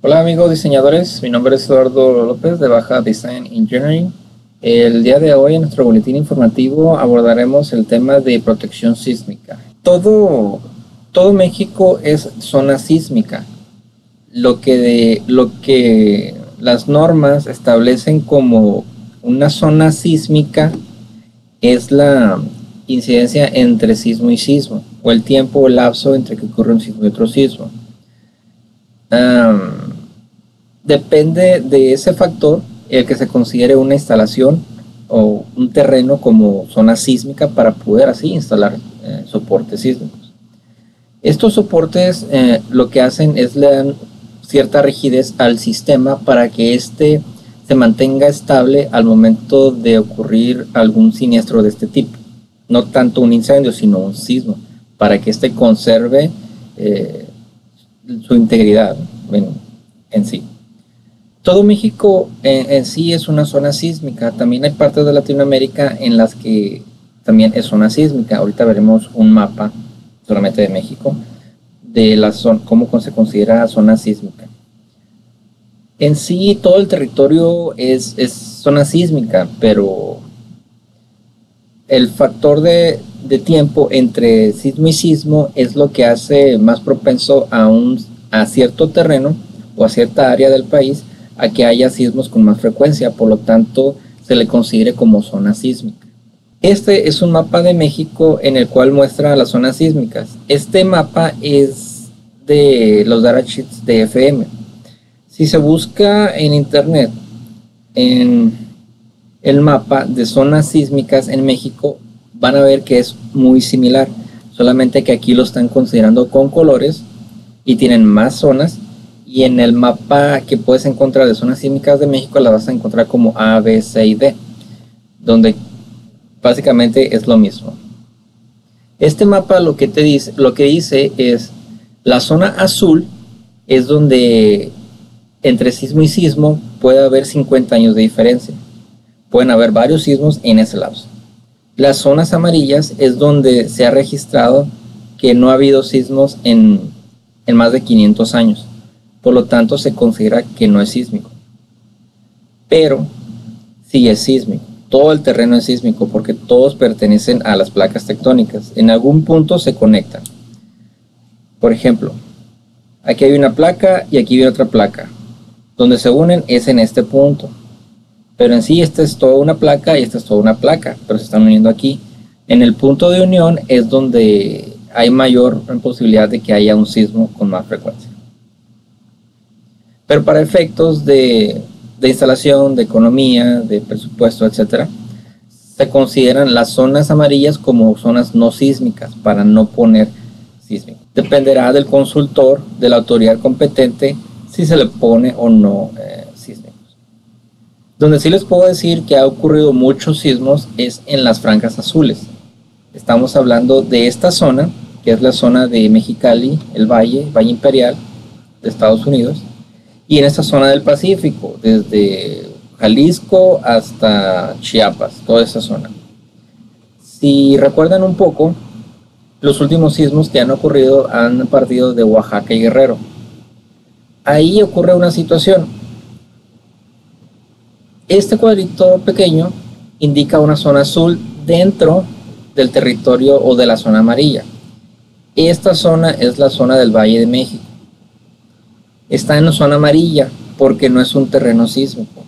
Hola amigos diseñadores, mi nombre es Eduardo López de Baja Design Engineering. El día de hoy en nuestro boletín informativo abordaremos el tema de protección sísmica. Todo México es zona sísmica, lo que las normas establecen como una zona sísmica es la incidencia entre sismo y sismo, o el tiempo o el lapso entre que ocurre un sismo y otro sismo. Depende de ese factor el que se considere una instalación o un terreno como zona sísmica para poder así instalar soportes sísmicos. Estos soportes lo que hacen es le dan cierta rigidez al sistema para que éste se mantenga estable al momento de ocurrir algún siniestro de este tipo. No tanto un incendio, sino un sismo, para que éste conserve su integridad en sí. Todo México en sí es una zona sísmica. También hay partes de Latinoamérica en las que también es zona sísmica. Ahorita veremos un mapa solamente de México de la zona, cómo se considera zona sísmica. En sí todo el territorio es zona sísmica, pero el factor de tiempo entre sismo y sismo es lo que hace más propenso a cierto terreno o a cierta área del país a que haya sismos con más frecuencia, por lo tanto se le considere como zona sísmica. Este es un mapa de México en el cual muestra las zonas sísmicas. Este mapa es de los datasheets de FM. Si se busca en internet en el mapa de zonas sísmicas en México, van a ver que es muy similar, solamente que aquí lo están considerando con colores y tienen más zonas. Y en el mapa que puedes encontrar de zonas sísmicas de México la vas a encontrar como A, B, C y D, donde básicamente es lo mismo. Este mapa lo que dice es la zona azul es donde entre sismo y sismo puede haber 50 años de diferencia. Pueden haber varios sismos en ese lapso. Las zonas amarillas es donde se ha registrado que no ha habido sismos en más de 500 años. Por lo tanto, se considera que no es sísmico. Pero sí es sísmico. Todo el terreno es sísmico porque todos pertenecen a las placas tectónicas. En algún punto se conectan. Por ejemplo, aquí hay una placa y aquí hay otra placa. Donde se unen es en este punto. Pero en sí esta es toda una placa y esta es toda una placa. Pero se están uniendo aquí. En el punto de unión es donde hay mayor posibilidad de que haya un sismo con más frecuencia. Pero para efectos de instalación, de economía, de presupuesto, etc., se consideran las zonas amarillas como zonas no sísmicas para no poner sísmico. Dependerá del consultor, de la autoridad competente, si se le pone o no sísmicos. Donde sí les puedo decir que ha ocurrido muchos sismos es en las franjas azules. Estamos hablando de esta zona, que es la zona de Mexicali, el Valle Imperial de Estados Unidos, y en esta zona del Pacífico, desde Jalisco hasta Chiapas, toda esa zona. Si recuerdan un poco, los últimos sismos que han ocurrido han partido de Oaxaca y Guerrero. Ahí ocurre una situación. Este cuadrito pequeño indica una zona azul dentro del territorio o de la zona amarilla. Esta zona es la zona del Valle de México. Está en la zona amarilla porque no es un terreno sísmico.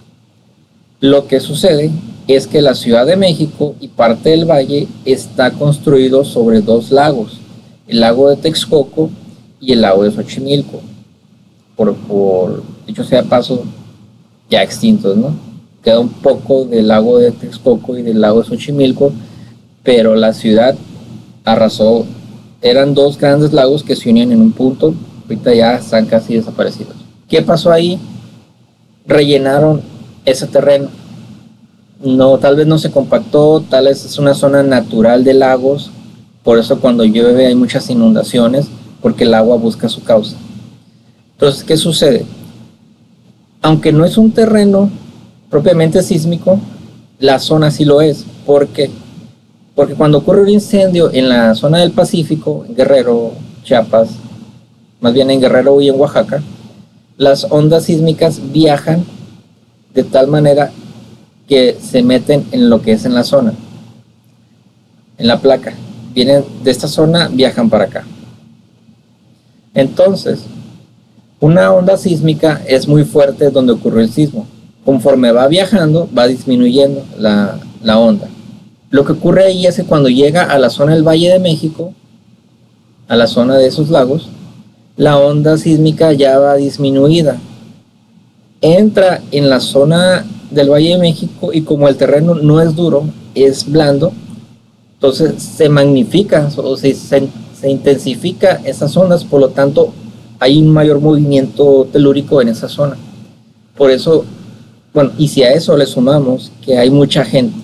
Lo que sucede es que la Ciudad de México y parte del valle está construido sobre dos lagos, el lago de Texcoco y el lago de Xochimilco, por dicho sea paso, ya extintos, ¿no? Queda un poco del lago de Texcoco y del lago de Xochimilco, pero la ciudad arrasó. Eran dos grandes lagos que se unían en un punto. Ahorita ya están casi desaparecidos. ¿Qué pasó ahí? Rellenaron ese terreno. No, tal vez no se compactó, tal vez es una zona natural de lagos. Por eso cuando llueve hay muchas inundaciones, porque el agua busca su causa. Entonces, ¿qué sucede? Aunque no es un terreno propiamente sísmico, la zona sí lo es. ¿Por qué? Porque cuando ocurre un incendio en la zona del Pacífico, en Guerrero, Chiapas, más bien en Guerrero y en Oaxaca, las ondas sísmicas viajan de tal manera que se meten en lo que es en la zona, en la placa. Vienen de esta zona, viajan para acá. Entonces, una onda sísmica es muy fuerte donde ocurrió el sismo. Conforme va viajando, va disminuyendo la onda. Lo que ocurre ahí es que cuando llega a la zona del Valle de México, a la zona de esos lagos, la onda sísmica ya va disminuida. Entra en la zona del Valle de México y como el terreno no es duro, es blando, entonces se magnifica o se intensifica esas ondas, por lo tanto hay un mayor movimiento telúrico en esa zona. Por eso, bueno, y si a eso le sumamos que hay mucha gente,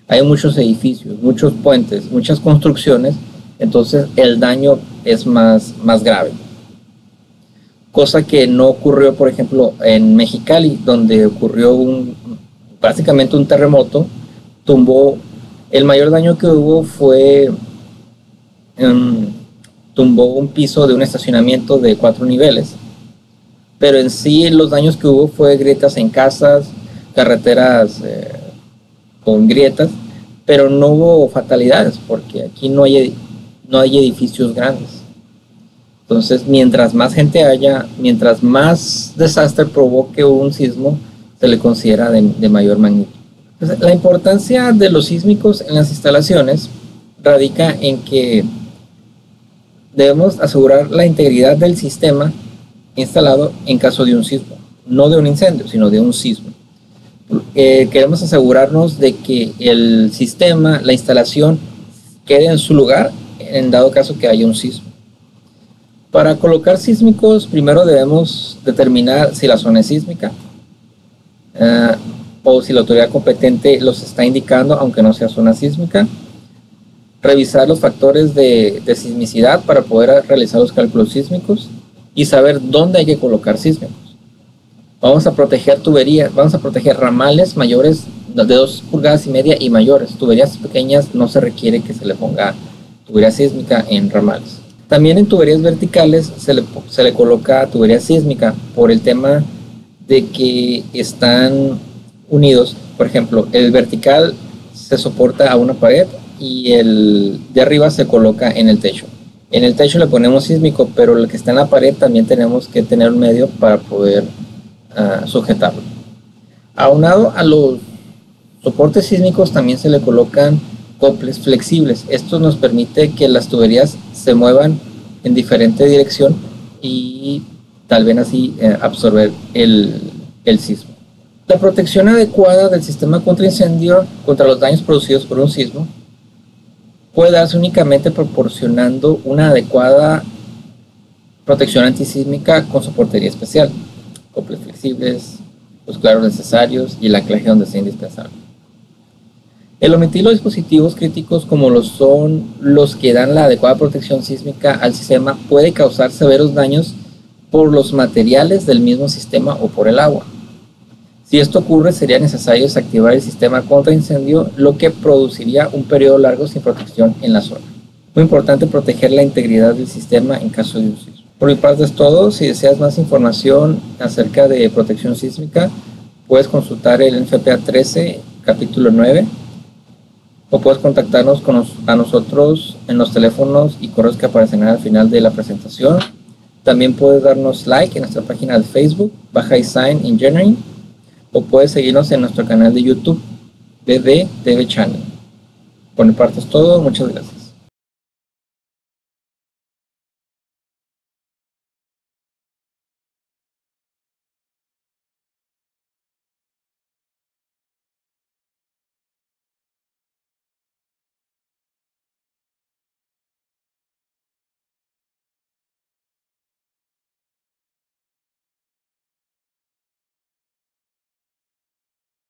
hay muchos edificios, muchos puentes, muchas construcciones, entonces el daño es más grave. Cosa que no ocurrió, por ejemplo, en Mexicali, donde ocurrió básicamente un terremoto, tumbó, el mayor daño que hubo fue, tumbó un piso de un estacionamiento de 4 niveles, pero en sí los daños que hubo fue grietas en casas, carreteras con grietas, pero no hubo fatalidades, porque aquí no hay edificios grandes. Entonces, mientras más gente haya, mientras más desastre provoque un sismo, se le considera de mayor magnitud. Entonces, la importancia de los sísmicos en las instalaciones radica en que debemos asegurar la integridad del sistema instalado en caso de un sismo, no de un incendio, sino de un sismo. Queremos asegurarnos de que el sistema, la instalación, quede en su lugar en dado caso que haya un sismo. Para colocar sísmicos, primero debemos determinar si la zona es sísmica o si la autoridad competente los está indicando, aunque no sea zona sísmica. Revisar los factores de sismicidad para poder realizar los cálculos sísmicos y saber dónde hay que colocar sísmicos. Vamos a proteger tuberías, vamos a proteger ramales mayores de 2,5 pulgadas y mayores. Tuberías pequeñas no se requiere que se le ponga tubería sísmica en ramales. También en tuberías verticales se le coloca tubería sísmica por el tema de que están unidos. Por ejemplo, el vertical se soporta a una pared y el de arriba se coloca en el techo. En el techo le ponemos sísmico, pero el que está en la pared también tenemos que tener un medio para poder sujetarlo. Aunado a los soportes sísmicos también se le colocan coples flexibles. Esto nos permite que las tuberías se muevan en diferente dirección y tal vez así absorber el sismo. La protección adecuada del sistema contra incendio contra los daños producidos por un sismo puede darse únicamente proporcionando una adecuada protección antisísmica con soportería especial, coples flexibles, los claros necesarios y el anclaje donde sea indispensable. El omitir los dispositivos críticos como lo son los que dan la adecuada protección sísmica al sistema puede causar severos daños por los materiales del mismo sistema o por el agua. Si esto ocurre, sería necesario desactivar el sistema contra incendio, lo que produciría un periodo largo sin protección en la zona. Muy importante proteger la integridad del sistema en caso de un sismo. Por mi parte es todo. Si deseas más información acerca de protección sísmica, puedes consultar el NFPA 13, capítulo 9, o puedes contactarnos a nosotros en los teléfonos y correos que aparecerán al final de la presentación. También puedes darnos like en nuestra página de Facebook, Baja Design Engineering, o puedes seguirnos en nuestro canal de YouTube, BD TV Channel. Por mi parte es todo. Muchas gracias.